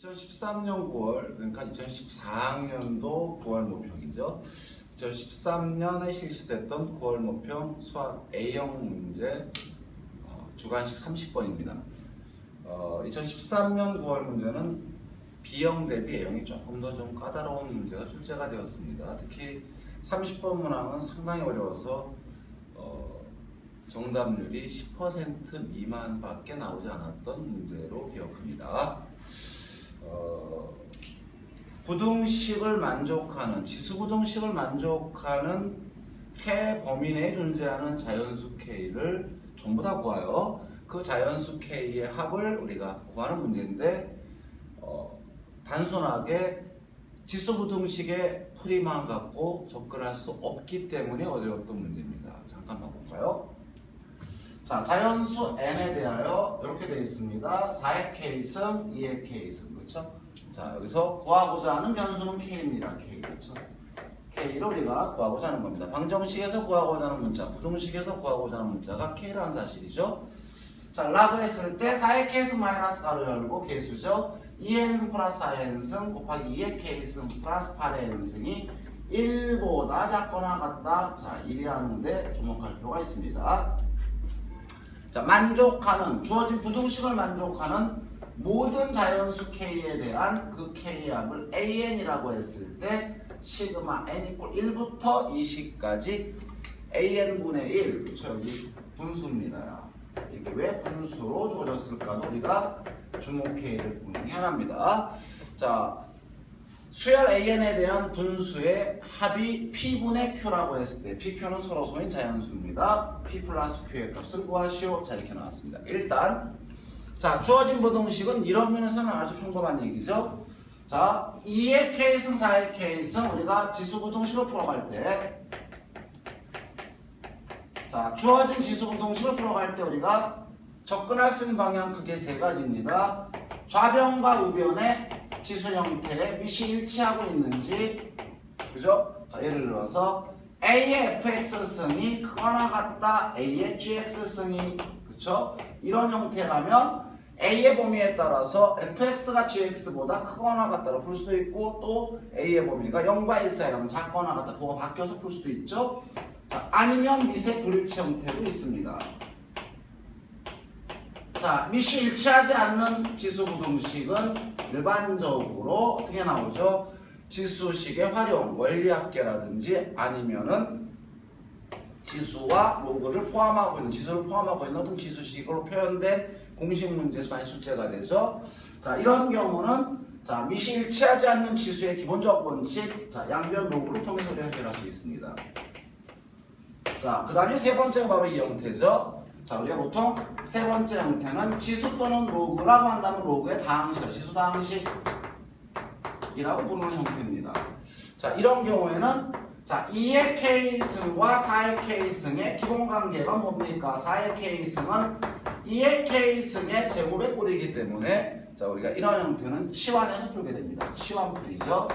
2013년 9월, 그러니까 2014학년도 9월 모평이죠. 2013년에 실시됐던 9월 모평 수학 A형 문제 주관식 30번입니다. 2013년 9월 문제는 B형 대비 A형이 조금 더 좀 까다로운 문제가 출제가 되었습니다. 특히 30번 문항은 상당히 어려워서 정답률이 10% 미만밖에 나오지 않았던 문제로 기억합니다. 부등식을 만족하는, 지수부등식을 만족하는 해 범위 내에 존재하는 자연수 K를 전부 다 구하여 그 자연수 K의 합을 우리가 구하는 문제인데 단순하게 지수부등식의 풀이만 갖고 접근할 수 없기 때문에 어려웠던 문제입니다. 잠깐 봐볼까요? 자, 자연수 n에 대하여 이렇게 되어 있습니다. 4의 k승, 2의 k승, 그렇죠? 자, 여기서 구하고자 하는 변수는 k입니다. k, 그렇죠? k를 우리가 구하고자 하는 겁니다. 방정식에서 구하고자 하는 문자, 부등식에서 구하고자 하는 문자가 k라는 사실이죠. 자, 라고 했을 때 4의 k승 마이너스 가로 열고 개수죠. 2n승 플러스 4n승 곱하기 2의 k승 플러스 8의 n승이 1보다 작거나 같다. 자, 1이라는데 주목할 필요가 있습니다. 자, 만족하는, 주어진 부등식을 만족하는 모든 자연수 K에 대한 그 K의 합을 AN이라고 했을 때 시그마 N 이퀄 1부터 20까지 AN분의 1, 그쵸? 여기 분수입니다. 이게 왜 분수로 주어졌을까도 우리가 주목해야 될 부분이 하나입니다. 자, 수열 AN에 대한 분수의 합이 P분의 Q라고 했을 때 PQ는 서로소인 자연수입니다. P 플러스 Q의 값을 구하시오. 자, 이렇게 나왔습니다. 일단 자, 주어진 부등식은 이런 면에서는 아주 평범한 얘기죠. 자, 2의 K승, 4의 K승 우리가 지수부등식을 풀어갈 때 자, 주어진 지수부등식을 풀어갈 때 우리가 접근할 수 있는 방향 크게 세 가지입니다. 좌변과 우변의 지수 형태의 밑이 일치하고 있는지, 그죠? 자, 예를 들어서 A의 fx승이 크거나 같다, A의 gx승이, 그쵸? 이런 형태라면 A의 범위에 따라서 fx가 gx보다 크거나 같다로 풀 수도 있고 또 A의 범위가 0과 1 사이라면 작거나 같다, 부호가 바뀌어서 풀 수도 있죠? 자, 아니면 밑의 불일치 형태도 있습니다. 자, 밑이 일치하지 않는 지수부등식은 일반적으로 어떻게 나오죠? 지수식의 활용, 원리합계라든지 아니면은 지수와 로그를 포함하고 있는, 지수를 포함하고 있는 어떤 지수식으로 표현된 공식 문제에서 많이 출제가 되죠. 자, 이런 경우는 자, 밑이 일치하지 않는 지수의 기본적 원칙, 자, 양변 로그를 통해서 해결할 수 있습니다. 자, 그 다음에 세 번째가 바로 이 형태죠. 자, 우리가 보통 세 번째 형태는 지수 또는 로그라고 한다면 로그의 다항식, 지수 다항식이라고 부르는 형태입니다. 자, 이런 경우에는 자, 2의 k승과 4의 k승의 기본 관계가 뭡니까? 4의 k승은 2의 k승의 제곱의 꼴이기 때문에 자, 우리가 이런 형태는 치환해서 풀게 됩니다. 치환풀이죠.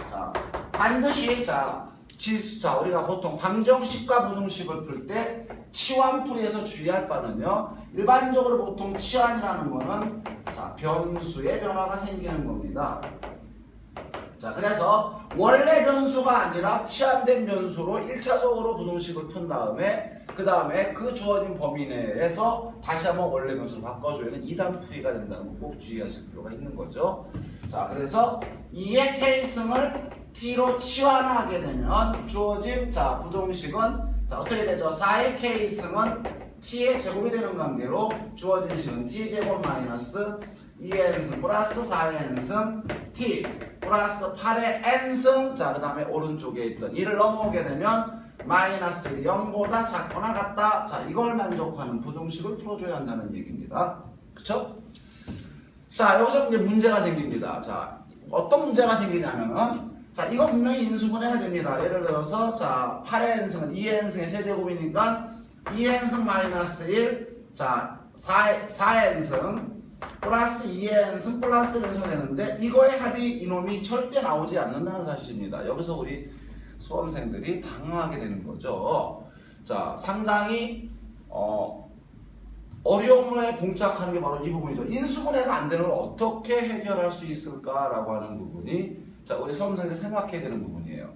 자, 반드시 자, 지수, 자, 우리가 보통 방정식과 부등식을 풀 때 치환풀이에서 주의할 바는요, 일반적으로 보통 치환이라는 거는 자, 변수의 변화가 생기는 겁니다. 자, 그래서 원래 변수가 아니라 치환된 변수로 1차적으로 부등식을 푼 다음에 그 다음에 그 주어진 범위 내에서 다시 한번 원래 변수를 바꿔줘야는 2단 풀이가 된다는 거 꼭 주의하실 필요가 있는 거죠. 자, 그래서 2의 k승을 t로 치환하게 되면 주어진 자, 부등식은 자, 어떻게 되죠? 4의 k승은 t의 제곱이 되는 관계로 주어진 식은 t제곱 마이너스 2n승 플러스 4n승 t 플러스 8의 n승, 자, 그 다음에 오른쪽에 있던 2를 넘어오게 되면 마이너스 1이 0보다 작거나 같다. 자, 이걸 만족하는 부등식을 풀어줘야 한다는 얘기입니다. 그쵸? 자, 여기서 이제 문제가 생깁니다. 자, 어떤 문제가 생기냐면은 자, 이거 분명히 인수분해가 됩니다. 예를 들어서 자, 8의 n승은 2의 n승의 세제곱이니까 2의 n승 마이너스 1, 자, 4의 n승 플러스 2의 n승 플러스 1승이 되는데 이거의 합이 이놈이 절대 나오지 않는다는 사실입니다. 여기서 우리 수험생들이 당황하게 되는 거죠. 자, 상당히 어려움에 봉착하는 게 바로 이 부분이죠. 인수분해가 안 되는 걸 어떻게 해결할 수 있을까라고 하는 부분이 자 우리 수험생들이 생각해야 되는 부분이에요.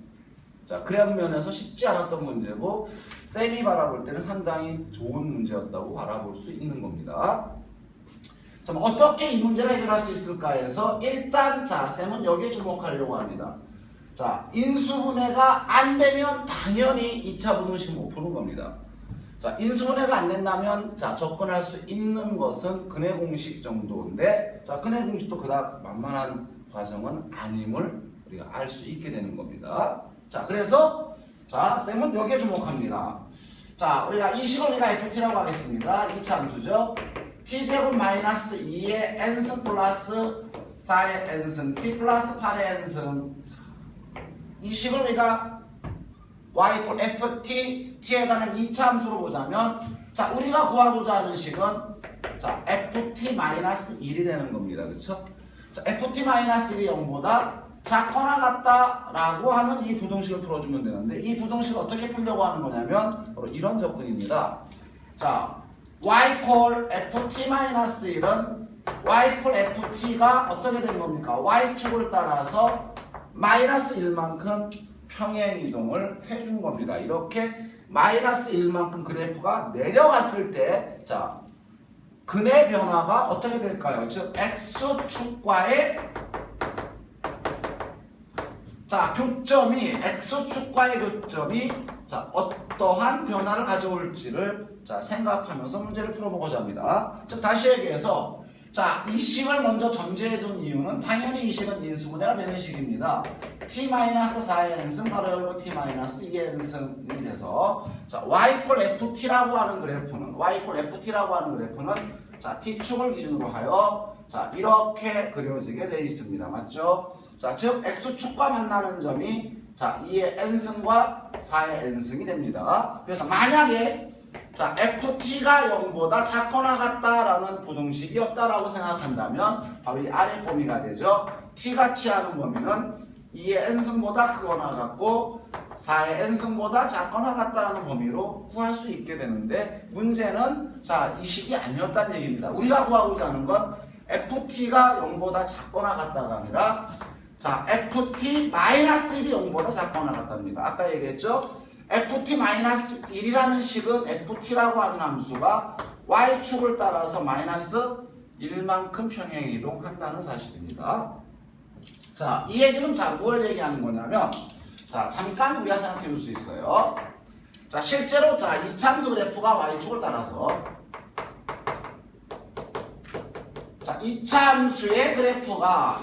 자 그런 면에서 쉽지 않았던 문제고 쌤이 바라볼 때는 상당히 좋은 문제였다고 바라볼 수 있는 겁니다. 자, 어떻게 이 문제를 해결할 수 있을까 해서 일단 자 쌤은 여기에 주목하려고 합니다. 자 인수분해가 안 되면 당연히 2차 부등식 못 푸는 겁니다. 자 인수분해가 안 된다면 자 접근할 수 있는 것은 근해 공식 정도인데 자 근해 공식도 그닥 만만한 과정은 아님을 우리가 알 수 있게 되는 겁니다. 자 그래서 자 쌤은 여기에 주목합니다. 자 우리가 이 식을 우리가 ft라고 하겠습니다. 이 참수죠. t제곱 마이너스 2의 n승 플러스 4의 n승 t 플러스 8의 n승 이 식을 우리가 y equal ft t에 관한 2차 함수로 보자면 자 우리가 구하고자 하는 식은 자 ft-1이 되는 겁니다. 그렇죠? 자 ft-1이 0보다 작거나 같다라고 하는 이 부등식을 풀어주면 되는데 이 부등식을 어떻게 풀려고 하는 거냐면 바로 이런 접근입니다. 자 y equal ft-1은 y equal ft가 어떻게 된 겁니까? y축을 따라서 마이너스 1만큼 평행 이동을 해준 겁니다. 이렇게 마이너스 1만큼 그래프가 내려갔을 때 자 근의 변화가 어떻게 될까요? 즉 x축과의 자 교점이 x축과의 교점이 자 어떠한 변화를 가져올지를 자 생각하면서 문제를 풀어보고자 합니다. 즉 다시 얘기해서 자 이 식을 먼저 전제해 둔 이유는 당연히 이 식은 인수분해가 되는 식입니다. t-4의 n승 바로 열고 t-2의 n승이 돼서 자 y equal ft라고 하는 그래프는 자 t축을 기준으로 하여 자 이렇게 그려지게 되어 있습니다. 맞죠? 자 즉 x축과 만나는 점이 자 2의 n승과 4의 n승이 됩니다. 그래서 만약에 자 ft가 0보다 작거나 같다라는 부등식이 없다라고 생각한다면 바로 이 아래 범위가 되죠. t가 취하는 범위는 2의 n승보다 크거나 같고 4의 n승보다 작거나 같다라는 범위로 구할 수 있게 되는데 문제는 자 이 식이 아니었다는 얘기입니다. 우리가 구하고자 하는 건 ft가 0보다 작거나 같다가 아니라 자 ft-1이 0보다 작거나 같답니다. 아까 얘기했죠? ft-1이라는 식은 ft라고 하는 함수가 y축을 따라서 마이너스 1만큼 평행 이동한다는 사실입니다. 자, 이 얘기는 자, 뭘 얘기하는 거냐면 자, 잠깐 우리가 생각해 볼 수 있어요. 자, 실제로 자, 이 참수 그래프가 y축을 따라서 자, 이 참수의 그래프가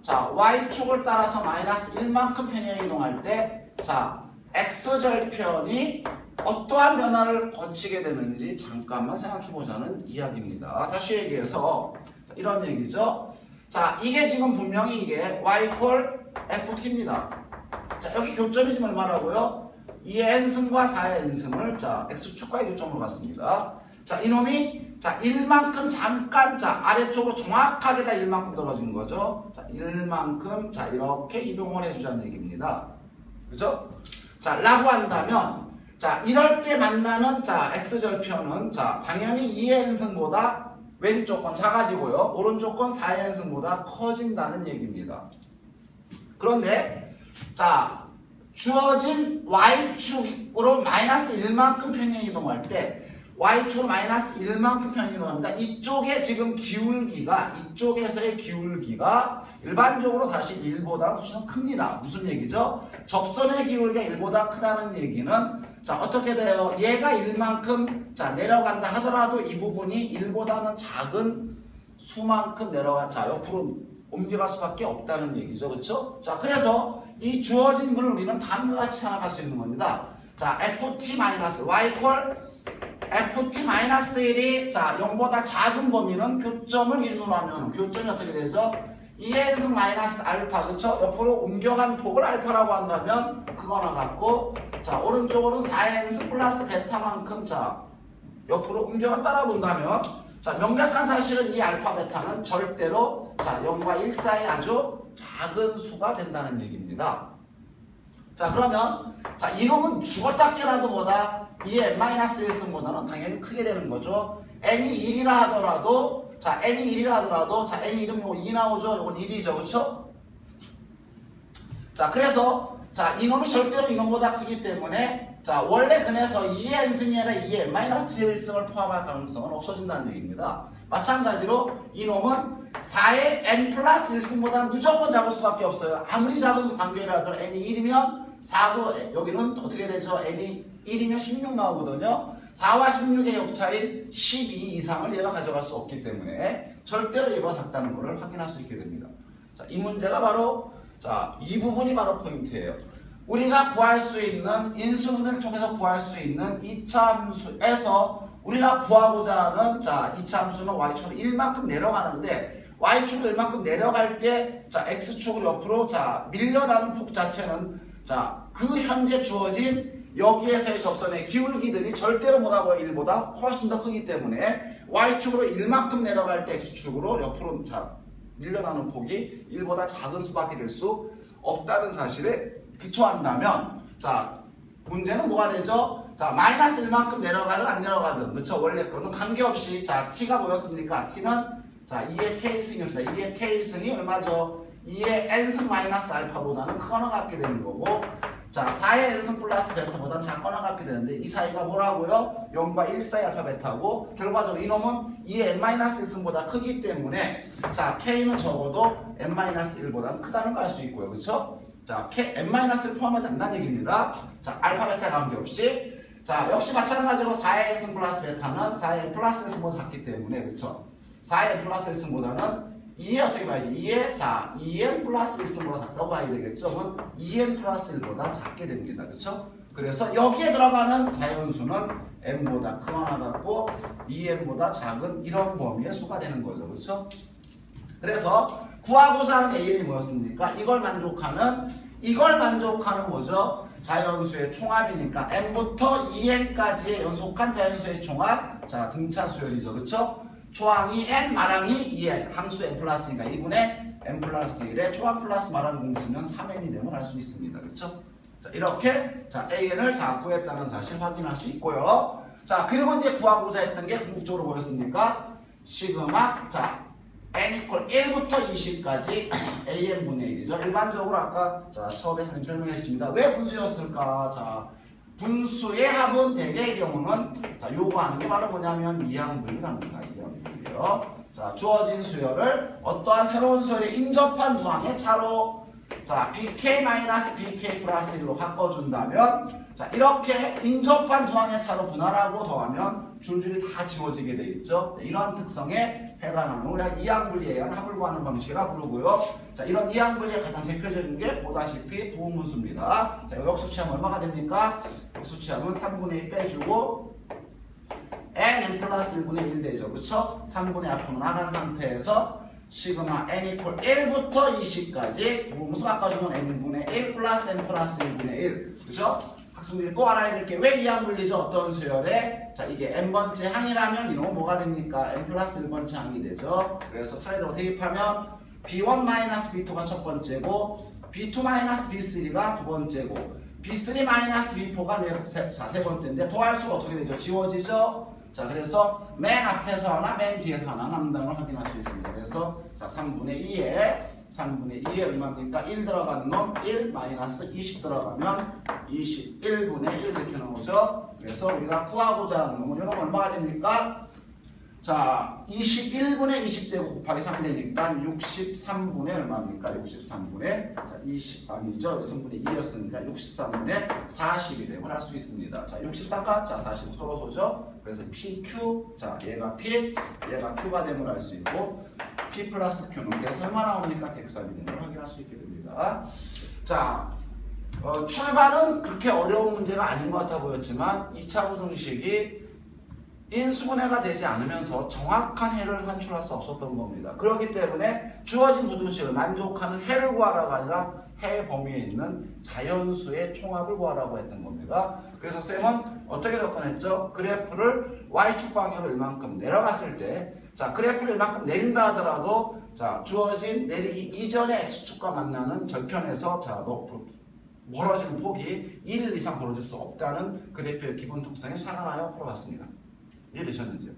자, y축을 따라서 마이너스 1만큼 평행 이동할 때 자, x절편이 어떠한 변화를 거치게 되는지 잠깐만 생각해 보자는 이야기입니다. 다시 얘기해서 자, 이런 얘기죠. 자, 이게 지금 분명히 이게 y equal ft입니다. 자, 여기 교점이 지금 얼마라고요? 2의 n승과 4의 n승을 자, x축과의 교점으로 봤습니다. 자, 이놈이 자, 1만큼 잠깐 자, 아래쪽으로 정확하게 다 1만큼 떨어진 거죠. 자, 1만큼 자, 이렇게 이동을 해주자는 얘기입니다. 그죠? 자, 라고 한다면 자, 이럴 때 만나는 자, x절편은 자, 당연히 2의 n승보다 왼쪽 건 작아지고요. 오른쪽 건 4의 n승보다 커진다는 얘기입니다. 그런데 자, 주어진 y축으로 마이너스 1만큼 평행 이동할 때 y축으로 마이너스 1만큼 평행 이동합니다. 이쪽에 지금 이쪽에서의 기울기가 일반적으로 사실 1보다 훨씬 큽니다. 무슨 얘기죠? 접선의 기울기가 1보다 크다는 얘기는 자 어떻게 돼요? 얘가 1만큼 자 내려간다 하더라도 이 부분이 1보다는 작은 수만큼 자 옆으로 옮겨갈 수밖에 없다는 얘기죠. 그렇죠? 자 그래서 이 주어진 걸 우리는 다음과 같이 생각할 수 있는 겁니다. 자 ft-y equal ft-1이 자 0보다 작은 범위는 교점을 기준으로 하면 교점이 어떻게 되죠? 2의 n승 마이너스 알파 그쵸? 옆으로 옮겨간 폭을 알파라고 한다면 그거나 같고 자 오른쪽으로는 4의 n승 플러스 베타만큼 자 옆으로 옮겨갔다라 본다면 자 명백한 사실은 이 알파 베타는 절대로 자 0과 1 사이 아주 작은 수가 된다는 얘기입니다. 자 그러면 자 이놈은 죽었다 깨나도 보다 2의 n-1승보다는 당연히 크게 되는 거죠. n이 1이라 하더라도 자 n이 1이라 하더라도 자 n이 1이면 이거 2 나오죠. 이건 1이죠. 그쵸? 자 그래서 자 이놈이 절대로 이놈보다 크기 때문에 자 원래 근에서 2의 n승이 아니라 2의 n-1승을 포함할 가능성은 없어진다는 얘기입니다. 마찬가지로 이놈은 4의 n 플러스 1승보다는 무조건 작을 수밖에 없어요. 아무리 작은 수 관계라도 n이 1이면 4도 여기는 어떻게 되죠? n이 1이면 16 나오거든요. 4와 16의 격차인 12 이상을 얘가 가져갈 수 없기 때문에 절대로 얘보다 작다는 것을 확인할 수 있게 됩니다. 자, 이 문제가 바로 자, 이 부분이 바로 포인트예요. 우리가 구할 수 있는 인수분해를 통해서 구할 수 있는 이차함수에서 우리가 구하고자 하는 자, 이차함수는 y축으로 1만큼 내려가는데 y축으로 1만큼 내려갈 때 자, x축으로 옆으로 자, 밀려나는 폭 자체는 자, 그 현재 주어진 여기에서의 접선의 기울기들이 절대로 뭐라고요? 1보다 훨씬 더 크기 때문에 y축으로 1만큼 내려갈 때 x축으로 옆으로 자, 밀려나는 폭이 1보다 작은 수밖에 될 수 없다는 사실에 기초한다면 자 문제는 뭐가 되죠? 자 마이너스 1만큼 내려가든 안 내려가든 그쵸? 원래 거는 관계없이 자 t가 뭐였습니까? t는 자 2의 k승이었습니다. 2의 k승이 얼마죠? 2의 n승 마이너스 알파보다는 크거나 같게 되는 거고 자 4의 n승 플러스 베타보다는 작거나 같게 되는데 이 사이가 뭐라고요? 0과 1 사이 알파 베타고 결과적으로 이놈은 2의 n-1승보다 크기 때문에 자 k는 적어도 n-1보다는 크다는 걸 알 수 있고요. 그렇죠? 자 n-1을 포함하지 않는다는 얘기입니다. 자 알파 베타 관계없이 자 역시 마찬가지로 4의 n승 플러스 베타는 4의 n 플러스 1승보다 작기 때문에 그렇죠? 4의 n 플러스 1승보다는 2의 어떻게 봐야지? 2의 자 2n 플러스 1승보다 작다고 봐야 되겠죠? 그럼 2n 플러스 1보다 작게 됩니다. 그렇죠? 그래서 여기에 들어가는 자연수는 n보다 크거나 같고 2n보다 작은 이런 범위의 수가 되는 거죠. 그렇죠? 그래서 구하고자 하는 an이 뭐였습니까? 이걸 만족하는 뭐죠? 자연수의 총합이니까 n부터 2n까지의 연속한 자연수의 총합 자 등차 수열이죠. 그렇죠? 초항이 n, 마랑이 2n, 항수 n 플러스 2가 1분의 n 플러스 1에 초항 플러스 마랑 공쓰면 3n이 되면 알 수 있습니다. 그렇죠? 자, 이렇게 자, an을 자 구했다는 사실 확인할 수 있고요. 자, 그리고 이제 구하고자 했던 게 궁극적으로 뭐였습니까? 시그마 자 n 이퀄 1부터 20까지 an 분의 1이죠. 일반적으로 아까 자, 처음에 설명했습니다. 왜 분수였을까? 자, 분수의 합은 대개의 경우는 자, 요구하는 게 바로 뭐냐면 이항분이랍니다. 이항분이요. 자, 주어진 수열을 어떠한 새로운 수열에 인접한 두 항의 차로 자, bk-bk 플러스 1로 바꿔준다면 자, 이렇게 인접한 두 항의 차로 분할하고 더하면 줄줄이 다 지워지게 돼 있죠. 이러한 특성에 해당하는 우리가 이항분리에 의한 합을 구하는 방식이라 부르고요. 자, 이런 이항분리의 가장 대표적인 게 보다시피 부분분수입니다. 자, 역수치함 얼마가 됩니까? 역수치함은 3분의 1 빼주고 n 플러스 1분의 1 되죠. 그쵸? 3분의 앞으로 나간 상태에서 시그마 n 이퀄 1부터 20까지 부분분수 바꿔주면 n분의 1 플러스 n 플러스 1분의 1 그죠? 학생들이 꼭 알아야 될 게 왜 이항분리죠? 어떤 수열에 자 이게 n번째 항이라면 이놈은 뭐가 됩니까? n 플러스 1번째 항이 되죠. 그래서 차례대로 대입하면 b1-b2가 첫 번째고 b2-b3가 두 번째고 b3-b4가 세 번째인데 더할수록 어떻게 되죠? 지워지죠? 자 그래서 맨 앞에서 하나 맨 뒤에서 하나 남는 걸 확인할 수 있습니다. 그래서 자 3분의 2에 얼마입니까? 1 들어간 놈 1 마이너스 20 들어가면 21분의 1 이렇게 나오죠. 그래서 우리가 구하고자 하는 놈은 이놈 얼마가 됩니까? 자 21분의 20대고 곱하기 3이 되니까 63분의 얼마입니까? 63분의 자 20 아니죠. 3분의 2였으니까 63분의 40이 되면 할 수 있습니다. 자 63과 자 40 서로 소죠. 그래서 PQ 자 얘가 P 얘가 Q가 되면 알 수 있고 P 플러스 Q는 그래서 얼마 나옵니까? 103이 되는 걸 확인할 수 있게 됩니다. 자 출발은 그렇게 어려운 문제가 아닌 것 같아 보였지만 2차 부등식이 인수분해가 되지 않으면서 정확한 해를 산출할 수 없었던 겁니다. 그렇기 때문에 주어진 부등식을 만족하는 해를 구하라가 아니라 해 범위에 있는 자연수의 총합을 구하라고 했던 겁니다. 그래서 쌤은 어떻게 접근했죠? 그래프를 y축 방향으로 이만큼 내려갔을 때 자 그래프를 이만큼 내린다 하더라도 자 주어진 내리기 이전의 x축과 만나는 절편에서 자 벌어지는 폭이 1 이상 벌어질 수 없다는 그래프의 기본 특성에 착안하여 풀어봤습니다. 이해되셨는지요?